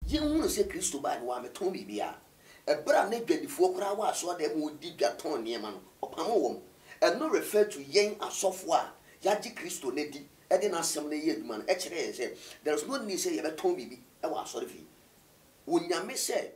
ye hu se Kristo ba wa meton bibia ebra na dwadifo kora wa so da mo di dwaton ne ma no opam wom and no refer to yen asofo a yaji Kristo na di e de na asem na ye aduma no e kire say there is no need say ye beton bibi e wa asore fi wonyame say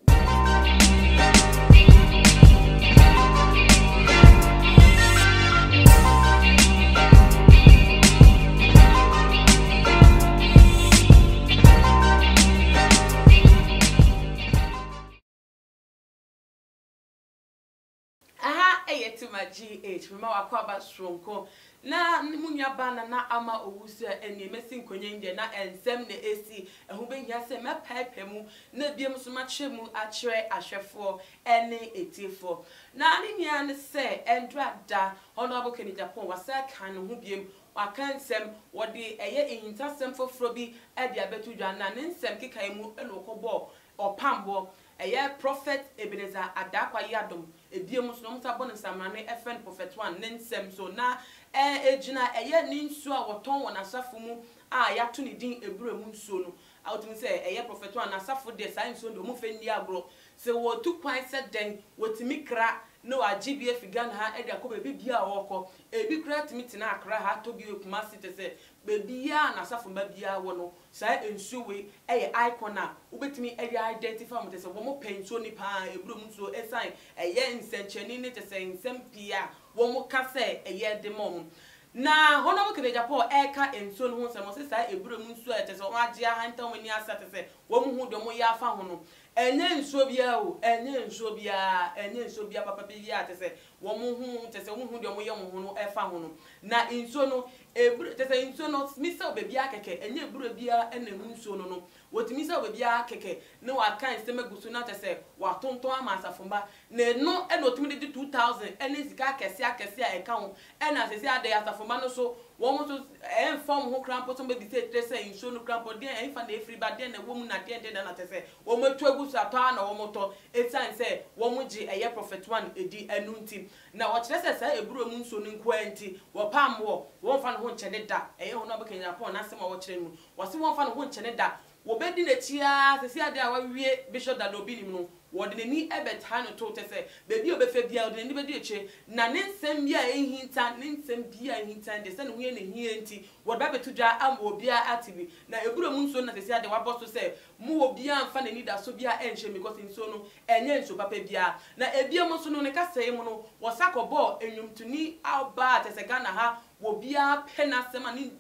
to my GH, remember I call about strong na munya bana na ama owusu eni mesi nkonye inde na ensem na esi ehu be hia se me pepe mu na biem so ma chemu a kire ahwefo ene etifo na ani nia ne se endrada honorable Kenny Japan wasa kan ho biem waka nsem wode eye ehintasem foforo bi e dia betu dwa na ne nsem kikai mu eno kobo opambo eye prophet Ebenezer Adakwa Yadom ebiem so no msabo ne samane FN prophet 1 ne nsem so na ejina eye ni nsu a woton wona asafo mu a yato ne din ebure mu nsu no awotimi se eye prophet 1 na asafo de science ndo mu fe ndi agro se wo tu kwan se den wotimi kra no agibie figan ha e de akoba bibia woko ebi kra timi tina akra ha to bi okuma site se bebia na asafo ma bia wo no sa ensu we eye icon a ubetimi eye identify mo te se wo mo penso ni pa ebure mu nsu esan eye nsencheni ni te se nsem pia wo mo ka se eye de mom na honorable Kenny Japan eka enso no ho se mo se sa ebure mu nsu te se wo agye ahanta woni asa te se wo mo hu do mo ya fa ho no enye nso bia o enye nso bia papa bia te se wo mo hu te se wo hu do mo ye mo hu no efa ho no na nso no ebure te se nso no misa obebia keke enye ebure bia ena mu nso no no wotimi sa obebia keke ne wa kan se magusu na te se wa tonton ama asafomba ne no ena otimi de 2000 ena sika kese a eka ho ena se ade asafomba no so wo mo so form ho krampo so be se tre se nso no krampo de enfa na efri ba de na wo mu na de na te se wo metu agusu ata na wo moto etan se wo mu gi eye prophet 1 edi anu nti na wo kire se sa eburo mu nso no nkwanti wo pam wo fa no ho nkyene da eye ho no be Kenny Japan na se ma wo kire mu wo se wo fa no ho nkyene da wo bedi na chia se ade a wawie bishop da obi nim no wo de ni ebeta no to te se bebi obefa bia wo de ni bedi eche na ne nsem bia ehinta ne nsem bia ehinta de se ne ho ye ne hie nti wo ba betu dwa am obia atibi na eburo mu nso na se ade waboso se mu obia mfa na ni da so bia enhye because nso no enye nso papa bia na ebia mu so no ne kasa mu no wo sakobo enwumtuni alba te se Ghana ha wo bia pena sema ni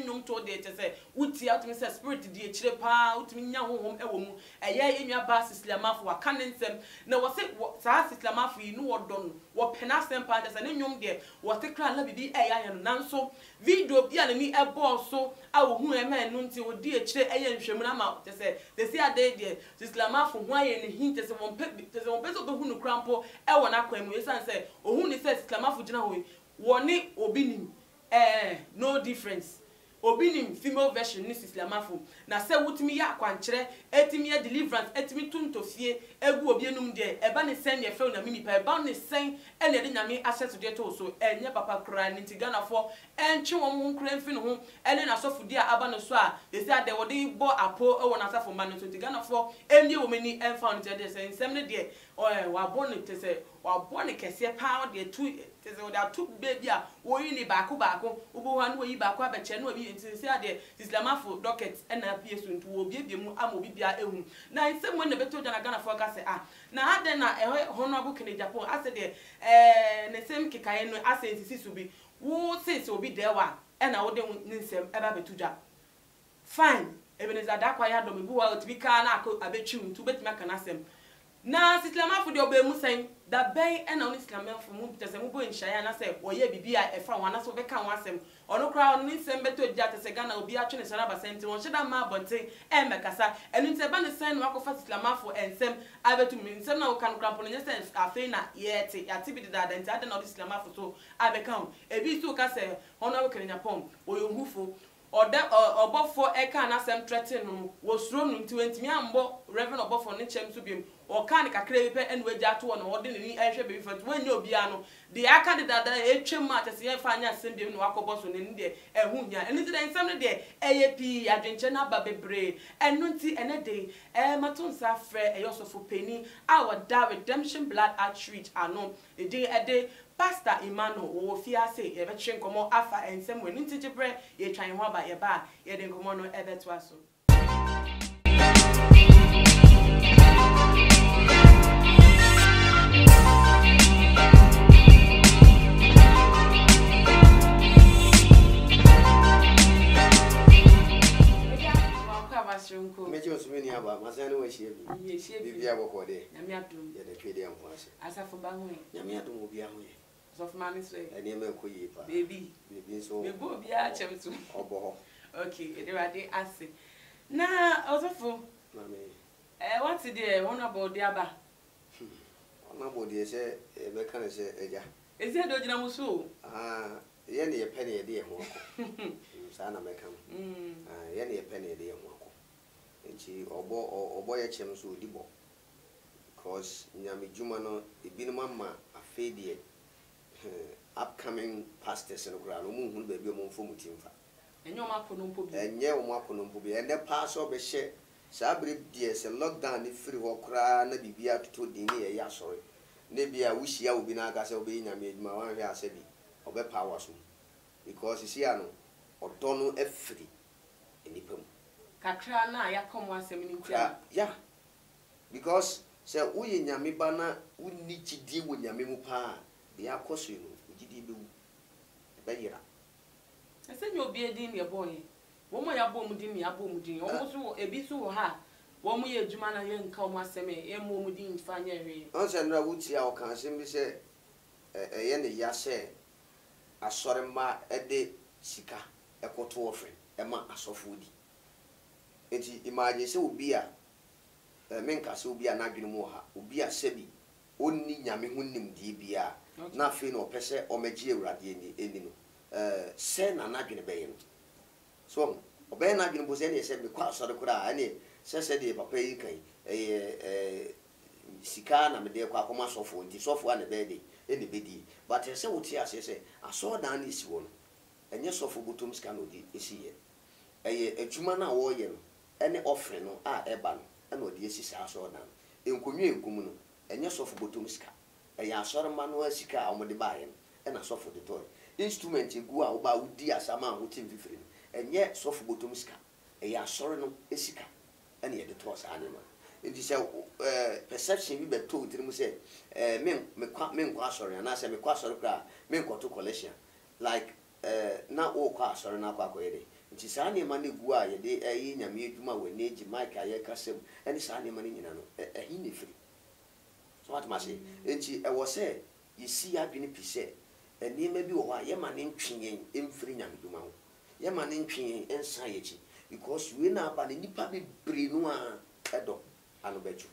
nyum to de te se wuti outimi se spirit di echire pa utimi nya honhom ewo mu eye enwa ba sislamafo wa kanensem na wo se sa sislamafo yi no wodon wo pena sem pa te se ni nyum de wo te kra la bibi eya no nanso video bia na ni ebo so a wo hu ema enu nti wo di echire eye nhwemu na ma te se ade de sislamafo ho aye ne hin te se won pe so be hu no krampo ewo na kwam yesan se ohun ni se sislamafo gina ho woni obinim no difference obinim female version ni sislamafo na se wutimi ya kwankere etimi ya deliverance etimi tuntofie egu obi enum de eba ne sen ye fe na mini pa eba ne sen ene de nyame access de to so enye papa kra ni tigana fo enche wo mu kra mfi no ho ene na sofo dia aba no so a de se ade wo de bo apo e wo na safo ma no so tigana fo emie wo mani emfa no de se nsem ne de wa bo ne te se wa bo ne kese pa de tu te se wo da tu baby a wo yi ni baako ubo han wo yi baako abeche no obi nti se ade islamafo docket na piesu ntu wo biebie mu ama obi bia ehu na nsem wo ne beto jana Ghana fo ka se na ade na honorable Kenny Japan ase de ne sem kikaye no ase nsisi so bi wo se obi de wa na wo de nsem eba beto ja fine Ebenezer Adakwa Yadom ebu wa otibika na abetwi ntu betimi aka na asem na sislamafo de oba mu sen da ben na oni sislamafo mu tese mu bo nhaya na se oye bibia efa wana so be ka wasem ono kra oni nsem beto gya tese Ghana obi atwe ne saraba senti won hyeda ma bonten mekasa enu nte ba ne sen no akofa sislamafo ensem abetu mi nsem na wokan kra po ne se afei na yete yati bi da da nti ade na oni sislamafo so abeka ebi so ka se hono Kenny Japan oyo hufo obofo eka na sem threaten no wosuro no nti wentimi ambo reverend obofo ne chem so biem o kan kakra bi pe ene waji ato no wode ne ehwe be fat wanya obi ano de aka de dada etwem atese ye fa anya asem biem no akobo so ne ne de ehu nya eni de nsem ne de eye adwenche na ba bebre enu nti ene de matonsa frɛ eyosofo peni our da redemption blood outreach ano ede Pastor Emmanuel wo fiase ye be twen komo afa ensem we nti gibre ye twan ho ba ye ba ye de komo no ebeto aso Meji osumeni aba masane we hie bi bibia bokode nyame adum ye de twede ampo ase asafo ba ho nyame adum obi aho ye asafo ma ne so ene me koyi pa baby so me bo bia chem so obo ho okay edewade ase na asafo mame what the honorable diaba honorable de se be kan se eja ezi do gina muso ye ne ye pene ye de ho ko sa na me kan ye ne ye pene ye de ho nti obo ye chem so odibo because nyame juma no ebinum ama afedie upcoming pastors no kra no mu hunu ba bi o mo mfo mutimfa enye o makono mpo bi enye o makono mpo bi ene pass o be hye sabre die se lockdown ni free ho kra na bibia toto din ne ye asore ne bia wuhia obi na aka se obi nyame adwuma wan hwe ase bi obe power so because isi ano odo no afiri enipa mu kakra na yakom asem ni ntia yeah because say uye nyame ba na unni gidi wo nyame mu pa de akoso no gidi be wu be yira ese nyo bi edin ne boy wo mo ya bom din ya bom din wo mo so ebi so ha wo mo ye adwuma na ye nka mo asem e mo mo din fa nya hwe on se no wuti a o kan asem bi se ye ne ya se asore ma ede sika ekoto ofre e ma asofo di enti imagine se obi a menka se obi a na dwene mu ha obi a sebi onni nyame hu nim di bia na fe no pese o magi ewrade eni no se na na dwene be no so obey na dwene bo se ne se me kwa so de kura ani se de papa yi kan sika na me de kwa akoma sofo nti sofo a ne be de eni be di but se woti ase se aso dan ni si wo no enye sofo botom sika no di esiye adwuma na wo ye no ene ofre no a eba no ene odi esisi aso dan enkonwe enkum no enye sofo botom sika asore ma no asika a omode baaye no ena sofo de toy instrument egu a wo ba wudi asama a wo tim fifiri no enye sofo botom sika asore no esika ene ye de to sa ane ma enti se perception bi beto tirim se me kwa asore na se me kwa asore kra me nkoto collection like na o kwa asore na kwa koyede nti saa ne ma ne gu a ye de nyame adwuma we ne gi mic aye kasem ene saa ne ma ne nyina no ehi ne firi so what ma say nti e wo se ye si adwene pise ene ma bi wo ha ye ma ne ntwen emfiri nyame adwuma ho ye ma ne ntwen ensa ye chi because we na aba ne nipa be bre no a edo anu beju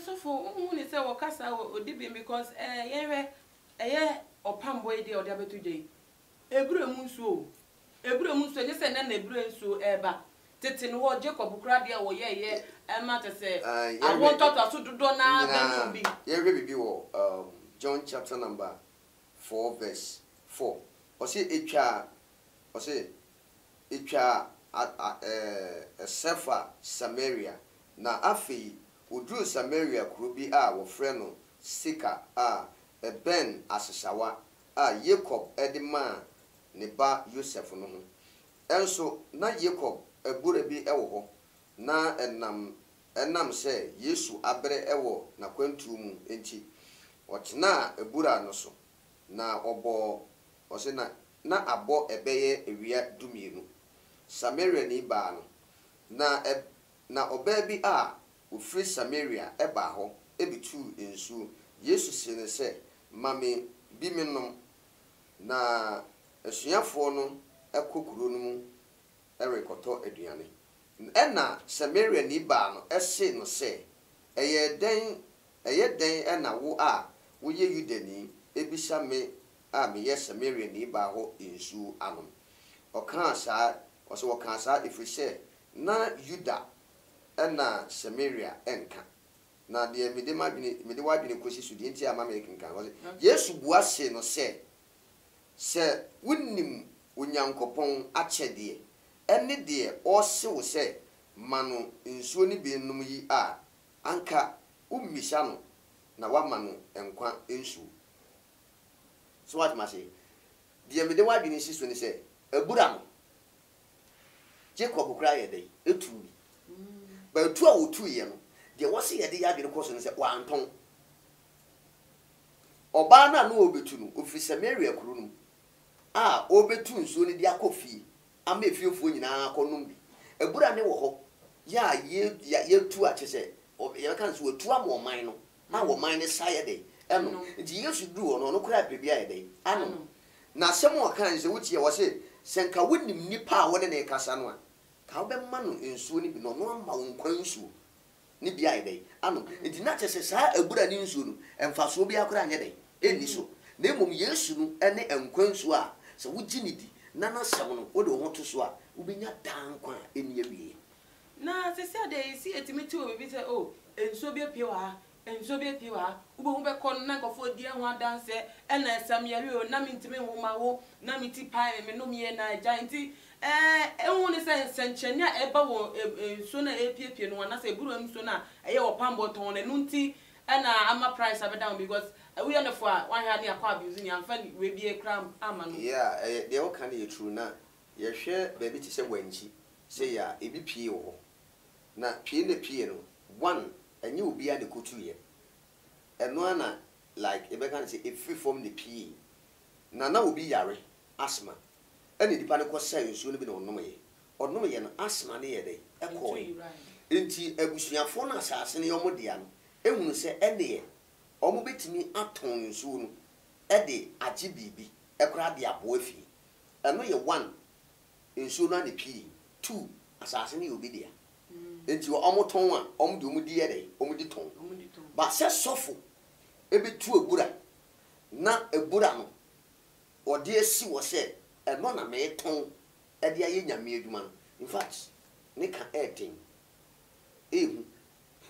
so for unu ne se wo kasa odibi because ye opambo ide odi abetu je ebure mu nsuo nye se na ebure nsuo eba tete no wo Jacob kra de wo ye ma te se awon toto so dodo na benu bi ye hwe bibi wo John chapter number 4 verse 4 ose etwa Sefa Samaria na afi udru Samaria kuro bi a wo frɛ no Sika a ben asesawa a Jacob edima ne ba Joseph no ho enso na Jacob ebure bi ewo ho na enam se Yesu abre ewo na kwantu mu enti otena ebura no so na obo ose na abo ebeye ewia dumienu Samaria ni ba no na oba bi a ofri Samaria eba ho ebitu ensu Yesu sene se mame bi menom na asuafo no ekokuro no mu erekoto aduane ena Samaria ni ba no ese no se eye den ena wo a wo ye Yudani ebisa me a me ye Samaria ni ba ho ensu anom okan sa ɔsɛ wɔka saa ɛfiri sɛ na Yuda ɛna Samaria ɛnka na deɛ mede wadwene kɔsi so deɛ nti ama me kenkan ɔsɛ Yesu bua se no sɛ wonim Onyankopɔn akyɛdeɛ ɛne deɛ ɔse wo sɛ ma no nsuo ne bi nom yi a anka ummisa no na wama no nkwa nsuo. So what must say? Deɛ mede wadwene si so ne sɛ abura no Jacob kra yɛ dɛ etu bi ba etu a wotu yɛ no deɛ wɔse yɛ de yɛ adwene kɔ so ne sɛ wantɔn ɔbaa na no obetu no ofiri Samaria kuro no a obetu nsuo ne de akɔ fie ama efiefuo nyinaa akɔnom bi abura ne wɔ hɔ ya ye tu a kyesɛ yɛ kan so wotu am ɔman no na ɔman ne sa yɛ dɛ ɛno nti Yesu duru ɔno kra bebia yɛ dɛ ano na asɛm ɔkan sɛ wotie wɔ sɛ sɛnka wonim nipa a wɔne ne kasa no a ka wobɛma no nsuo ne bi no no ama wo nkwa nsuo ne bia yɛ dɛ ano nti na kyesɛ saa abura ne nsuo no ɛmfasoɔ bi akora nyɛ dɛ ɛni so na mmom Yesu no ɛne nkwa nsuo a sɛ wogye ne di na nasɛm no wode wo ho to so a wobɛnya daa nkwa a ɛni awie na sɛ de si etimi ti obi sɛ o enso bi apie wa ubo hu be kon na nkofo di ho adanse na esam yare o na mintimi ho ma wo na miti pai me no me na agya nti ehun ne se senchene a eba wo enso na epiepie no na se buru enso na eye wo pambo ton na nunti na ama price abeda because we on the for one had near kwa abuse ni amfa we bi ekram ama no yeah they all can be true na ye hwe baby ti se wanchi say ya ebi pie wo na pie na pie no one enye obi a de kotu ye eno ana like ebe kan say free from the pie na obi yare asthma ene dipa ne ko say nsuo no bi na onom ye no asthma ne ye de ekoi enti abusuafo na asase ne yomo dia no ehunu se ene ye omo betimi aton nsuo no ede agye bibi ekora de aboa fi eno ye one nsuo no na pie two asase ne obi dia enti omo ton a omo de omo di yede omo di ton ba se sofo ebetu ebura na ebura no ode esi wo se eno na me ton ede aye nyame adwuma no in fact ne ka etin ehu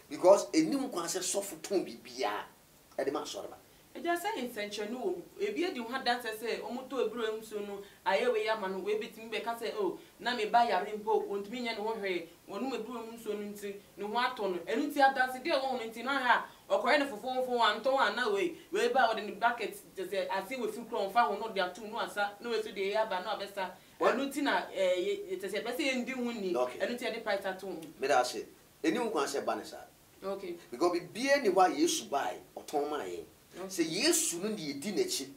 because enim kwa se sofo ton bibia ede ma sore ba eja say intention no ebi edi ho dance say omoto ebura emso no ayewe ya ma no we betimi be ka say oh na me ba yare mpo ontumi nya ne ho hwe wonu ebura emso no nti ne ho ato no enu ti adance de won nti na ha okoye ne fofofo anto ana we ba ode ne bucket just ase we fi kron fa ho no de atum no asa na we so de ya ba na obesa enu ti na tese be say ndi hu ni enu ti de price atum me da say enim kwa se ba ne sa okay because bibia ni wa Yesu bai oton ma ye se Yesu no de di nachi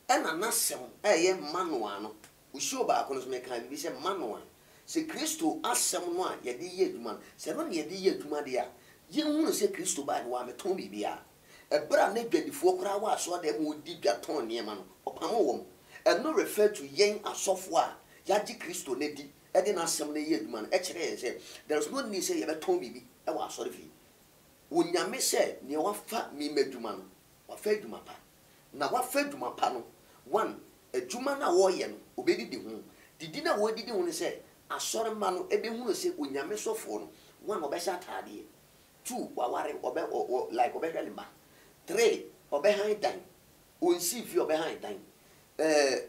ena nasem eye manoa no usho ba ko no so me kan bi se manoa se Kristo asem no a ye de ye adwuma se no ne ye de ye adwuma de a ye hunu se Kristo ba ne wa meton bibia ebra na dwadifo kora wa so de mo di dwaton ne ma no opamo wom no refer to yen asofo a ya di Kristo ne di e de na asem na ye adwuma no e kire ye se there is no need say ye beton bibi e wa so de fi wonyame se ne wa fa mi madwuma no wa fa adwuma pa na wa fa adwuma pa no one adwuma na wo ye no obedi di ho didi na wo didi ho ne se asore ma no ebe hu no se onyame sofo no one obesha atade two waware like obehwele ma three obehan dan onsi fi obehan dan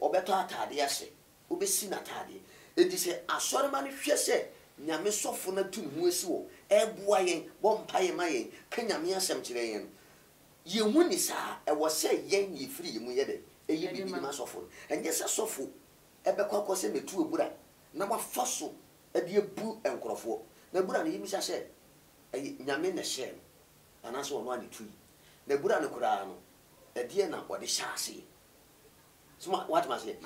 obeto atade ase obesi na atade edi se asore ma no hwe se nyame sofo na tu hu esi wo eboa yen bompa yen ma yen ka nyame asem kire yen ye hu ni sa e wo se yen ye firi ye mu ye de eye bibi ma sofo enye se sofo ebekwa ko se metu ebura na ma faso e de ebu enkrofo na ebura na yimi se nyame na hye ana so no ade tu na ebura ne kura no e de na wo de hyase so what must say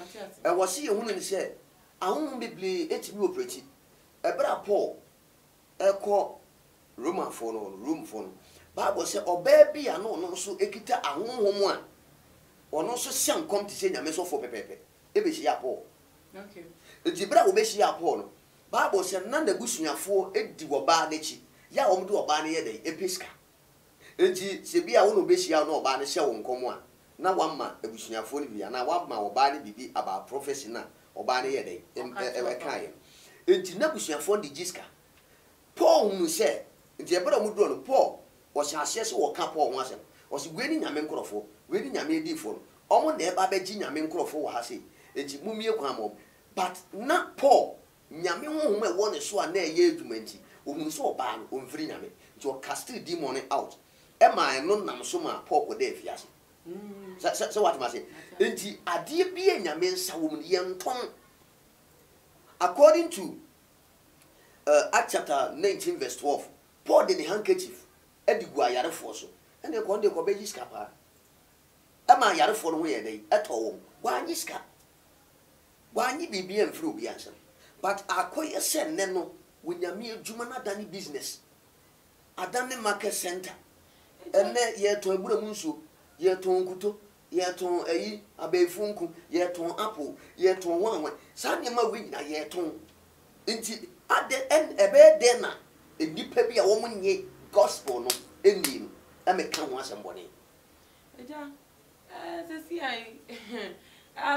e wo se ye hu ni se ahun bibli etimi operate ebra Paul eko Roman for no Bible say oba bia no no so ekita ahonhom a ono so sian kom ti se nyame so fo pepepe e be hia Paul okay ejibra wo be hia Paul no Bible say na na busuafo edi wo ba na chi ya wo mde wo ba na ye dey episka eji se bia wo no be hia no oba na hye wo nkomo a na wamma abusuafo ni bia na wamma wo ba na bibi aba prophecy na oba na ye dey e kai enti na busuafo de giska Paul hu se enti ebra mu do no Paul o sha ahye se wo ka Paul ho asem o se gwe ni nyame nkrofo we ni nyame edifo no omo na eba ba gi nyame nkrofo wo ha se enti mumie kwa mo but na Paul nyame honhom e wo ne so a na eye adwuma enti ohunu so oba no omfiri nyame enti o cast demon out e ma no nam so ma Paul ko da afiase so what must say enti ade bia nyame nsa wo mu ye nton according to Acts chapter 19 verse 12 Paul did the handkerchief edigu ayarefo so ene ko nde ko beji ska pa e ma ayarefo no ho ye dey eto wo gwanyi ska gwanyi bibia mfiri obi ansem but akoye se ne no wonyame adwuma na dani business adane market center ene ye to abura mu nso ye to nkuto ye to ayi abefunku ye to apple ye to wanwan sa ne ma we nyina ye to nti ade en ebe de na enipa bi a wo munye gospel no eni no e me ka ho asembone eja se si ai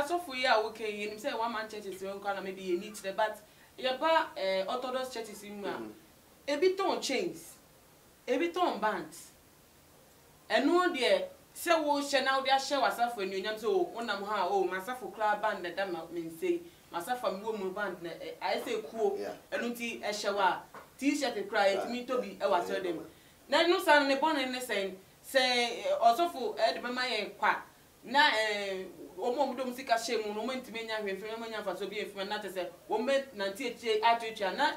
so for ya okay you say one man church is one kind maybe you need the but your ba orthodox churches in ma ebi ton chains ebi ton bands eno de se wo hye na wo de ahye wasafo enuonyam so wonam ha masafo club band da ma say masafo mu band na I say kuo eno nti ehye wa t-shirt cry etimi to bi e waso dem na no san ne bon ne say osofo e de mama ye kwa na omo dom sika shemu no mentime nya hwefem nya fa so bi efem na tese wo me na tietie atwetwa na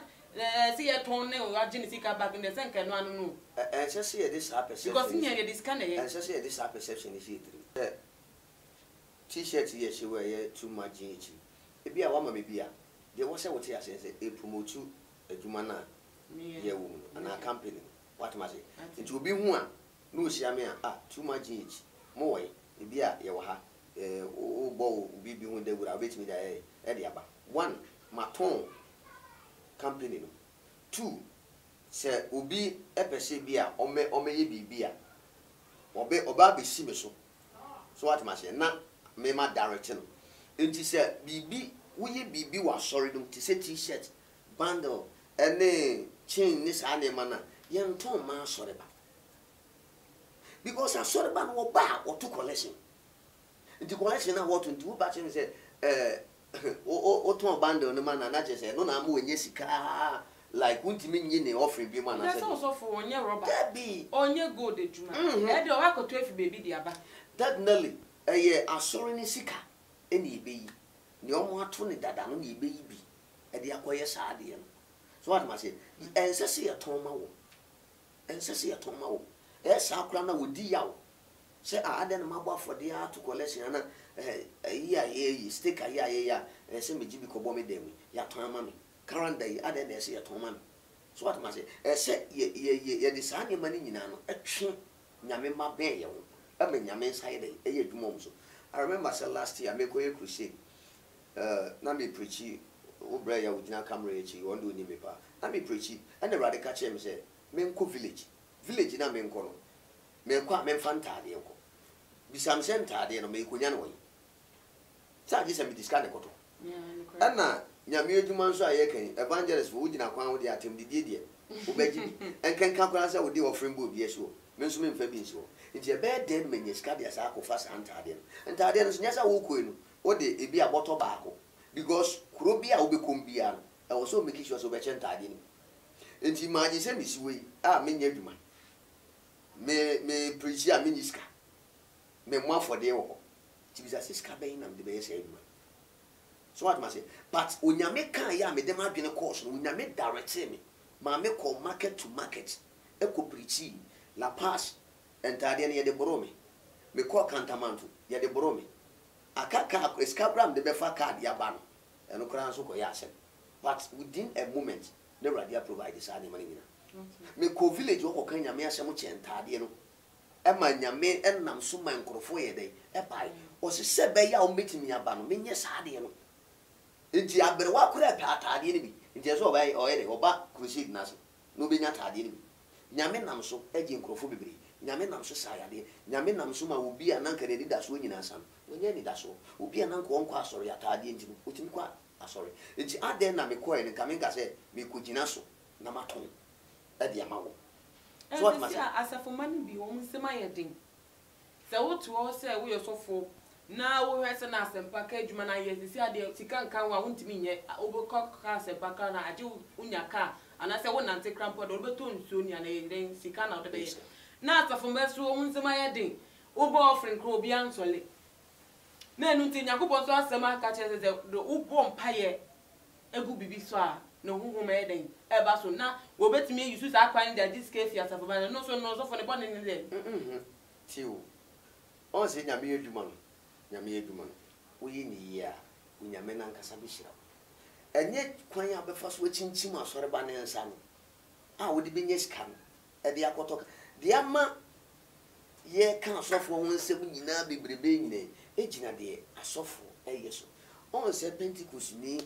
see ye ton ne o agine sika back in the senke no anu no say ye this perception because near this kind of say ye this perception is here t-shirt ye she wear ye too much echi e bia wa ma me bia de wo say what ya say e promote adwuma na ye wo na company what ma say nti obi hu a no ohia me a too much echi mo wo e bia ye wo ha o bo bibi hu de wura betimi da e de aba one maton company no two se obi epese bia ome ye bibia oba be si me so what ma say na me ma direct no enti se bibi wo ye bibi wa sorry dum ti se t-shirt bundle ene chain ni sa na ma na ye nton ma sorry ba because a sorry ba no ba o to collection the collection na what to do ba che say o ton bundle no man na je say no na mo enye sika like untimi nyi ne offering bi man na say so for onye rubber that be onye gold ejuma e de o wa ko to efi baby di aba that nelly asori ni sika eni ibeyi ni omo ato ne dada no ni ibeyi bi e de akoye saade no so what ma say ensese ye ton ma wo e sa akra na wodi yawo say ade na mabo afode ya to collection na yi sticker ya say meji bi ko bo me dem ya ton ama me current day ade na say ya ton ama me so what ma say say ye de sa nyama ni nyina no etwe nyame ma ben ye wo e me nyame sai dey e ye dwumom so I remember say last year me ko ye crusade na me preach obra ya ugina camera echi won do ni me pa na me preach and the radical church me say me nko village na me nko no me kwa me fantade nko bisam sentade no me konya no yi sa je se me discard ne koto ana nyame adwuma nso aye kan evangelist wo ugina kwan wo de atem de die obaji enken kan kwan say wo de offering bo bi eso me nso me mfa bi nso nti e be den menye discard ya sa akofa santade no ntade no nya sa wo ko enu wo de ebi aboto baako because kuro bi a wo be kombia no e wo so make sure so be chentade ni nti maji se misi we a menya adwuma me preach a minister me mo afode wo ti bisa siska ben na me be yesa adwuma so what ma say but onyame kan ya me dem adwene course no onyame direct me ma me call market to market e ko preach la pass entade ne ye de borome me call kantamanto ye de borome akaka escabram de be fa card ya ba no eno kran so ko ya asem but within a moment the radio provide this money me ko village wo kan nyame asem chentade no e ma nyame enam so man krofo ye dey e bai o se be ya o metimi aba no menye saade no enti abere wa kura patade ni bi enti so bai o ye dey oba crusade na so no be nya tade ni bi nyame nam so eje krofo bebre nyame nam so sayade nyame nam so ma obi ananka ne da so nyina sam onye ni da so obi ananka won kwa asori atade enti no otimi kwa sorry nti aden na me koe ne kaminka say me kugina so na maton e de amawo so what ma say asafo man bi wo nsema yedin se wo to say wo yosofo na wo hwese na asempa ka adwuma na yesisi ade sika nkan wa wontimi nye obekọ ka asempa ka na age unya ka ana se wo nante krampo do obeto nsuo ni ana yeden sika na odebe na asafo mbeso wo nsema yedin ubo offering kro obi ansole na enu nti Nyankopon so asema ka chese ze ubo mpaye egu bibi so a na huhuma yeden eba so na wo betimi yusu sa akwan da this case asafo ba no so for ne bone ni le tiwo on se nyame adwuma no nyame adwuma no wo yi ni ya wo nyame na nkasa bi hira enye kwan ya befa so chinchim asore ba ne nsa no a wo de benye sika no e de akoto de ama ye kan asofo ho nsem nyina bebrebe nyine ejina de asofo eyeso on se Pentecost ni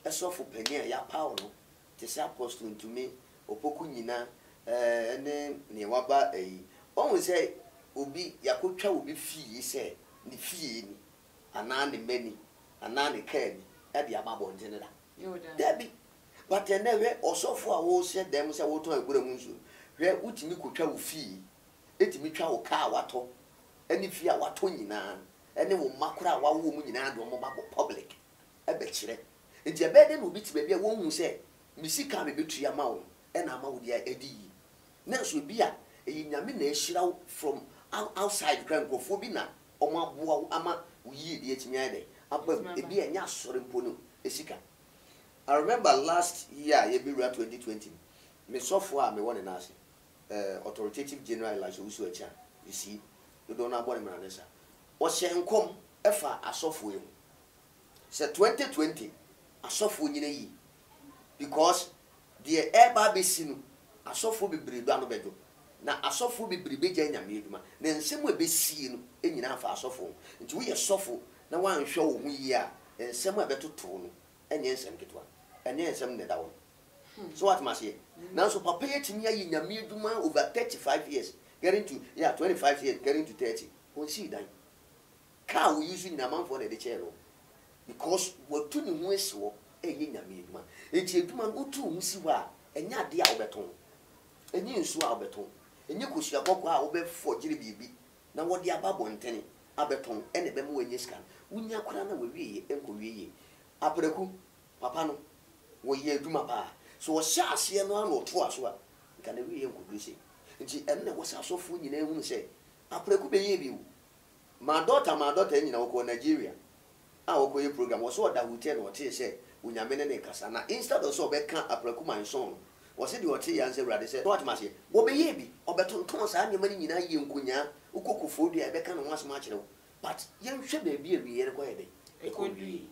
asofo pania ya paul no te se apostle ntumi opoku nyina ne waba on se obi yakotwa obi fie se ni fie ni ana ne mani ana ne kani e de ababo ntene da debi but enewe osofo a wo se dem se wo ton agura mu nsu hwe utimi kotwa wo fie etimi twa wo ka wato eni fie a wato nyina ene wo makora wa wo mu nyina do mo babo public e be kire enti ebe de no bi ti bia wo hu se misika me betu ya ma wo e na ma wo dia edi na so bi a eyi nyame na ehira from outside krankofo bi na omo aboa ama wo yi de etimi ade abam ebi enya sore mpo no esika. I remember last year February 2020 me software me won na ase authoritative general Elijah Usu Echa you see you don't know about me nesa o hye nkom efa asofo em se 2020 asofo nyina yi because the eba be sinu asofo bebre do anu bedo na asofo bebre beja nyame eduma na nsem e be sie no enyina afa asofo nti wo ye sofo na wan hwe wo hu yi a nsem e betoto no enye nsem ketwa enye nsem ne dawo so what must say now so papa yetimi ayi nyame eduma over 35 years getting to 25 years getting to 30 won see dan ka we using na man for the chair because what to ni hu esiwo enye nyame eduma enti eduma otu hu si wa enye ade a obeton enye nsu a obeton enye kosua boko a obefo gire bibi na wode ababo ntene abeton ene be mo enye scan unya kora na we wiye enko wiye apreku papa no wo ye eduma pa so wo sha ase no ano to aso a nka na wiye enko duse nti enne wo sa sofo nyina ehunu se apreku be ye bi ma daughter nyina wo ko Nigeria a wo ko ye program wo so da hotel wo te se unyame ne kasa na instead of so be kan apreku man son wo se de wo te yan se brade se what ma se wo be ye bi obetonton sa nyama ni nyina ye nkonya ukokofo dua be kan no asoma akire wo but ye hwe ba bi ebi ye ko ye de ekodui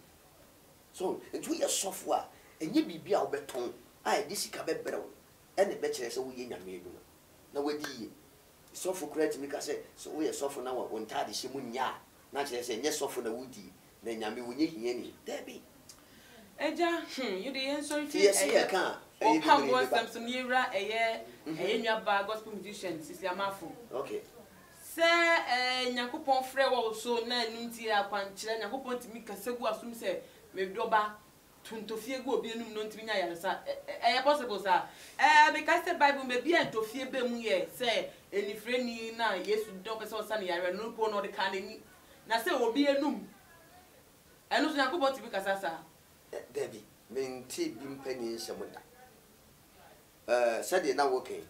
so ntu ye sofo a enye bibi a obeton a e disika be brew ene be kire se wo ye nyame eduma na wadi ye sofo correct mi ka se so wo ye sofo na wo ntade hye mu nya na kire se nye sofo na wudi na nyame wo nye hiye ni debi eja you dey answer to yes ye kan o pa go Samson Yera eye nwa ba gospel musician sisi amafo okay se Nyankopon frɛ wo so na nunti akwankyerɛ Nyankopon timi kasegu asum se medoba tuntofie go obi enum no ntimi nya yaresa possible sa because the Bible me bi entofie be mu ye se enifreni na Yesu don pese osa ne yare no po no de kan ni na se obi enum enu so Nyankopon timi kasasa Debbie menti bimpani nsemuda sade na woke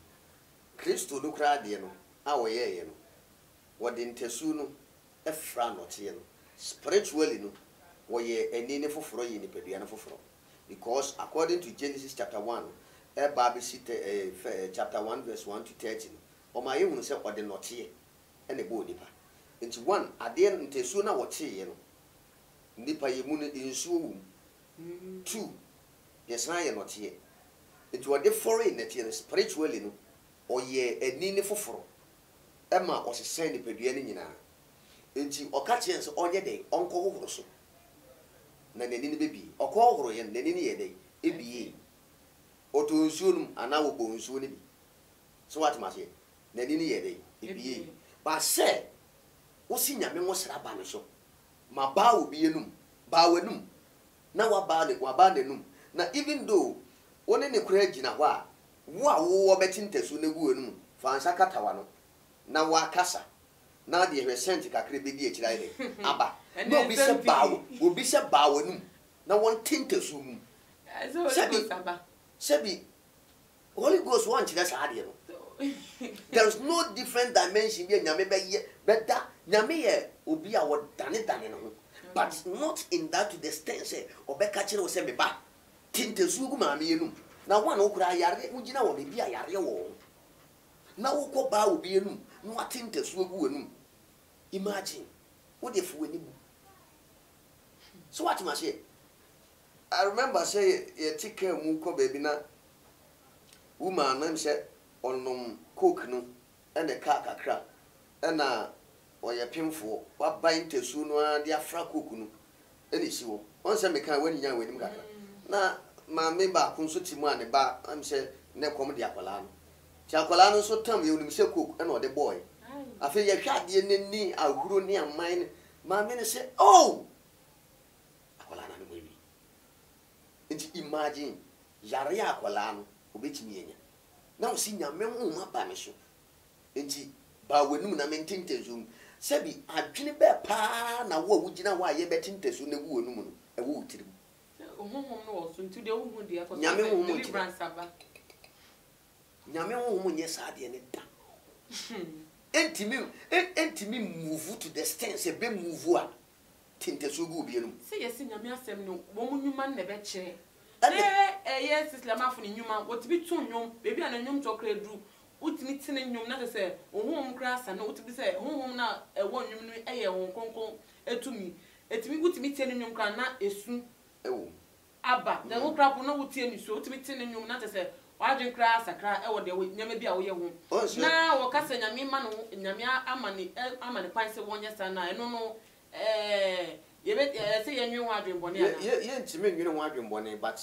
Kristo no kra de no a wo ye no wode ntesu no efra no te no spiritually no wo ye eni ne foforo ye ni pedua na foforo because according to Genesis chapter 1 Bible chapter 1 verse 1 to 13 o ma ye hunu se ode no te ene bo nipa nti 1 ade ntesu na wo te ye no nipa ye mu ne nsuo wum 2 yes na ye no te nti wode foreign na te spiritually no o ye eni ne foforo ema o se sen ni pedua ni nyina nti o ka chance onye de onko hohoro so na neni ne bebi okọ hohoro ye neni ne ye de ebiye oto nsuo num ana wo bo nsuo ne bi so what ma say neni ne ye de ebiye ba se wo si nyame mo sra ba ne so ma ba obi enum ba wanum na waba ne num na even though one ne kura gina hɔ a wo betintesu ne gu enum fansa katawa no na wakasa na de hwesent kakra be di akira ide aba na obi se baawo num na won tintesu mu sebi Holy Ghost one chira sa ade no there is no different dimension be nyame be ye better nyame ye obi a wo dane no but not in that to the extent say obeka kire wo se me ba tintesu gu ma me enum na one okura yare ugina wo bi a yare wo na wo ko ba obi enum no atintesu gu enum imagine what if we need so what must say I remember say ye take mu ko baby na woman na say onom coke no and the car kakra na oye pimfo wa ban tesu no ade afra coke no eni si wo on say me kan wani nya wani kakra na ma me ba kun so timu ane ba am say ne kom de akwala no ti akwala no so tam ye onim say coke na ode boy afi ye hwa de nani ahuro ni aman ma me ne say oh akwala na me wi nti imagine yare akwala no obetimi yenya na osi nyame hu ma ba me so nti ba wenum na mentintezu sebi adwene be pa na wo wugina wa ye betintezu na gu wenum no e wo utirim ohonhom no wo so nti de ohun de akoso nyame hu mu deliverance aba nyame hu mu nye sa de ne da entimi move to the stance e be move a tintezu gu bienum se yesi nyame asem no wo mu nyuma na be kire yes Islam for nyuma wotibi tu nyum bebi ana nyum to kra dru utimi tine nyum na se ohum kra sa na utibi se ohum na ewo nyum no eye won konkon etumi etimi utimi tine nyum kra na esu ewo aba na wo kra po na wutie ni so utimi tine nyum na se wadwen kra sakra ewo de nyama bi a wo ye ho na wo kasa nyame ma no nyame amane kwan se wonye sa na eno no yebe se yenwe wadwen bone ana ye ntimi nwene wadwen bone but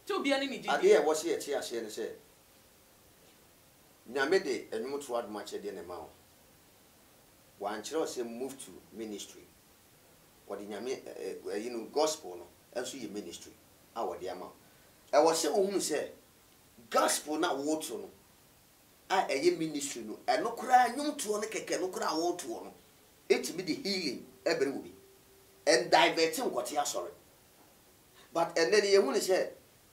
to bia ni gidi ade e wo se ye tie ase ne se nyame de enum to aduma che de ne ma wo wan kire o se move to ministry what the nyame you know gospel no enso ye ministry a wo de ama e wo se wo hu se gospel na wo to no a eye ministry no e no kura nyum to no keke no kura wo to no etimi the healing ebere wo bi and diverting what you are sorry but and then you want to say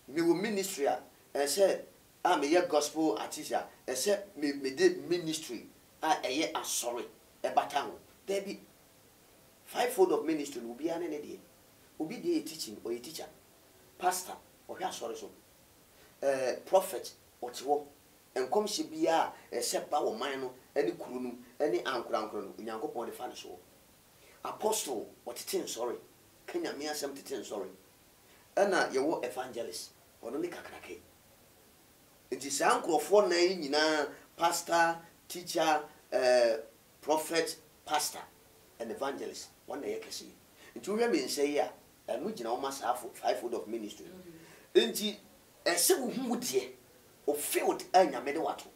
me will ministry and say I'm a gospel artist and say me did ministry a sorry a batang there be fivefold of ministry will be an idea will be the teaching or a teacher pastor or ya sorry so prophet or to and come she be a except our mind any krunu any ankran nyango pon the fan show apostle what it is sorry kenya me asem tete sorry ana ye wo evangelist ono ni kakrake enti sa ankrofo na nyina pastor teacher prophet pastor and evangelist one na ye kesi enti wo me nse ya anu gina o masafo fivefold of ministry enti ese wo hu de o field anya me de wato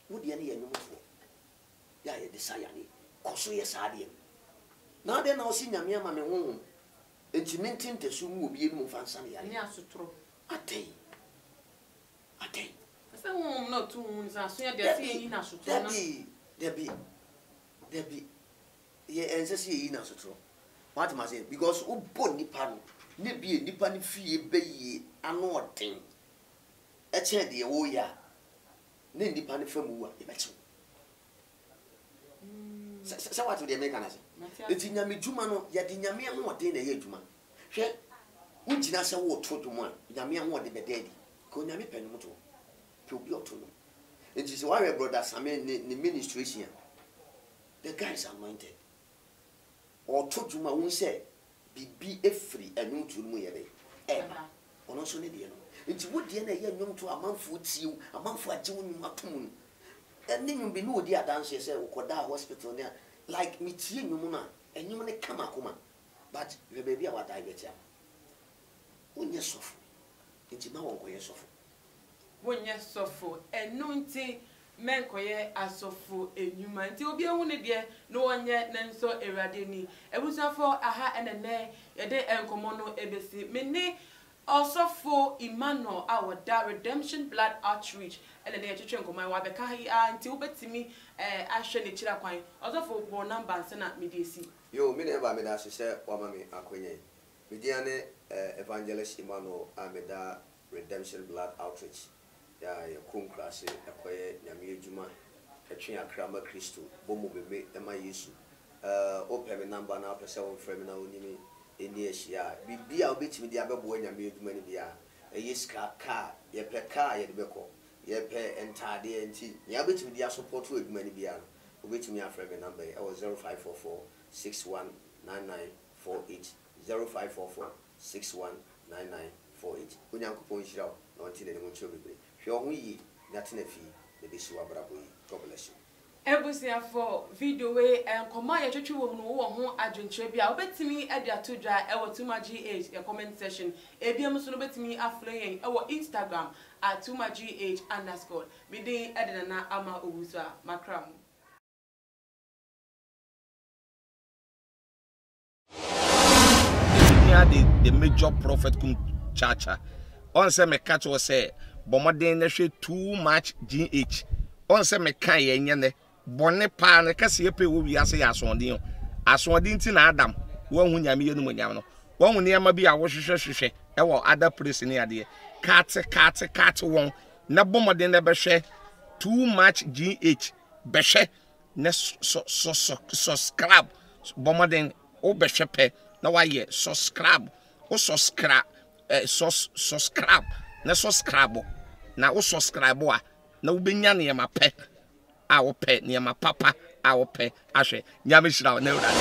wo de ne ye nyumfo ya ye desire ni koso ye sa de na de na osi nyame ama me honhom enti mentinte su mu obi enu fansa ne yare ni asotro atei se honhom na tu hun sa so ya de se yin na asotro na debi ye ense se yin na asotro what must say because u bon nipa no ne bi nipa ne fie beyi ano oden e che de wo ya ne nipa ne famu a e be che se what do they make an answer eti nyame djuma no ya di nyame ho ode na ye djuma hwe ungina se wo to djuma nyame ho ode be dedi ko nyame penu mo to pe obi oto no enti se why brother Samuel ni ministration the guy is anointed or to djuma won se bibi efri enu to mu ye be eba ono so ne de no enti wo de na ye nwom to amanfo tiw amanfo agye wo nwum atom no eni nwum bi no odi adanse se ukoda hospital ne like me tie nwum na enyum ne kama koma but we baby our diabetes onye sofo enti ma won koye sofo wonye sofo enu nti menkoye asofu enyuma nti obi ehu ne de no onye nenso ewrade ni ebusafo aha enene yede enkomo no ebesi mene Osofo Emmanuel Awoda Redemption Blood Outreach and the church and my wabeka until betimi ashe ne chira kwan Osofo bo number nsana medesi yo me never me da se wama me akwenye mediane evangelist Emmanuel Ameda Redemption Blood Outreach ya konkrase akoye nyame adwuma etwe akrama Kristo bomo bebe ema Yesu open me number na pese won frame na onimi eni ehia bibia obetimi dia bebo nyame adwuma ni bia eyiska ka ye pe ka ye de beko ye pe entade enti ya betimi dia support adwuma ni bia obetimi aframe me number e was 0544 619948 0544 619948 onyankopon hira na ontine ne moncho bebre hwe ohun yi na tenafi na besi wabrabo yi. God bless you. Ebusia for video we nkoma ye twetwe wo mu wo ho adwenkyerɛ bia obetimi ade atodwa e wo Tuma GH the comment section ebiam so no betimi aflyen e wo Instagram @TumaGH_. Midin ade na ama owusu a makram. The major prophet kum chacha on say me catch was say bomoden na hwe too much GH on say me kan ye nyene bone pa na kase epe wo wi ase ya asonde nti na Adam wo hu nyame ye no nyam no wo hu ne ma bi a wo hwehwehwehwe e wo other place ne ade kat won na bomoden na be hwe too much GH be hwe na subscribe bomoden o be hwe pe na waye subscribe o subscribe subscribe na subscribe na o subscribe a na wo benya ne ma pe a wo pe ne ma papa a wo pe ahwe nyame hira na ura